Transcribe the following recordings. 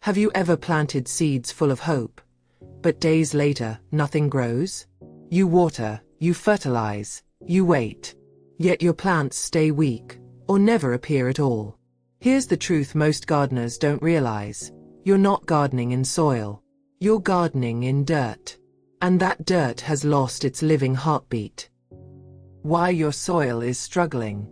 Have you ever planted seeds full of hope, but days later, nothing grows? You water, you fertilize, you wait. Yet your plants stay weak, or never appear at all. Here's the truth most gardeners don't realize. You're not gardening in soil. You're gardening in dirt. And that dirt has lost its living heartbeat. Why your soil is struggling.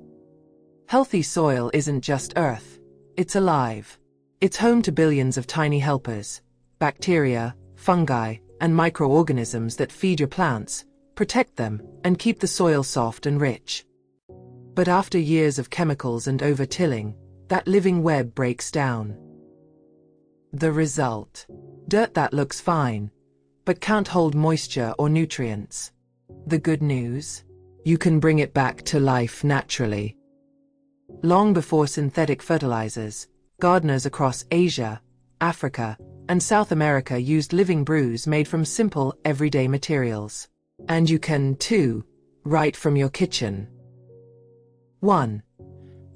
Healthy soil isn't just earth. It's alive. It's home to billions of tiny helpers, bacteria, fungi, and microorganisms that feed your plants, protect them, and keep the soil soft and rich. But after years of chemicals and over-tilling, that living web breaks down. The result: dirt that looks fine, but can't hold moisture or nutrients. The good news? You can bring it back to life naturally. Long before synthetic fertilizers, gardeners across Asia, Africa, and South America used living brews made from simple, everyday materials. And you can, too, right from your kitchen. 1.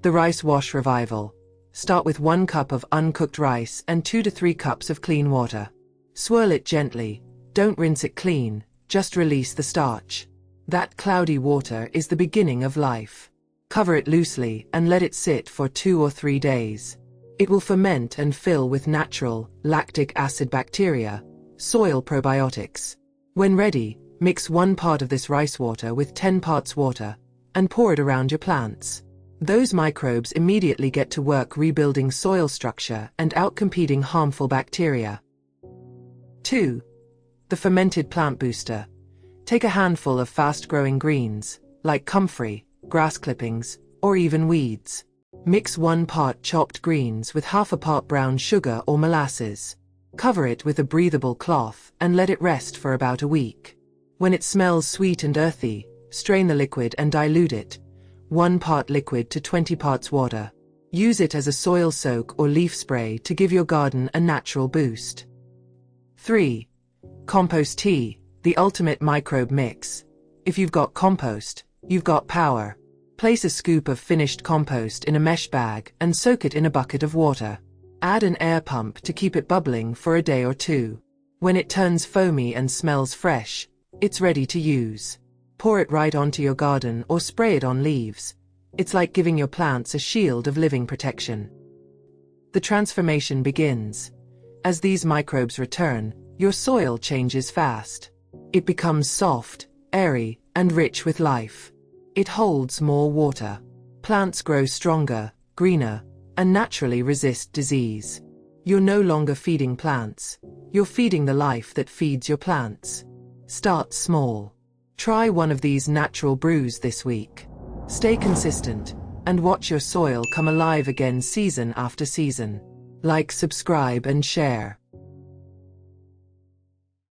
The Rice Wash Revival. Start with 1 cup of uncooked rice and 2 to 3 cups of clean water. Swirl it gently, don't rinse it clean, just release the starch. That cloudy water is the beginning of life. Cover it loosely and let it sit for 2 or 3 days. It will ferment and fill with natural, lactic acid bacteria, soil probiotics. When ready, mix 1 part of this rice water with 10 parts water, and pour it around your plants. Those microbes immediately get to work rebuilding soil structure and outcompeting harmful bacteria. 2. The Fermented Plant Booster. Take a handful of fast-growing greens, like comfrey, grass clippings, or even weeds. Mix 1 part chopped greens with half a part brown sugar or molasses. Cover it with a breathable cloth and let it rest for about a week. When it smells sweet and earthy, strain the liquid and dilute it. 1 part liquid to 20 parts water. Use it as a soil soak or leaf spray to give your garden a natural boost. 3. Compost tea, the ultimate microbe mix. If you've got compost, you've got power. Place a scoop of finished compost in a mesh bag and soak it in a bucket of water. Add an air pump to keep it bubbling for a day or 2. When it turns foamy and smells fresh, it's ready to use. Pour it right onto your garden or spray it on leaves. It's like giving your plants a shield of living protection. The transformation begins. As these microbes return, your soil changes fast. It becomes soft, airy, and rich with life. It holds more water. Plants grow stronger, greener, and naturally resist disease. You're no longer feeding plants. You're feeding the life that feeds your plants. Start small. Try one of these natural brews this week. Stay consistent, and watch your soil come alive again season after season. Like, subscribe, and share.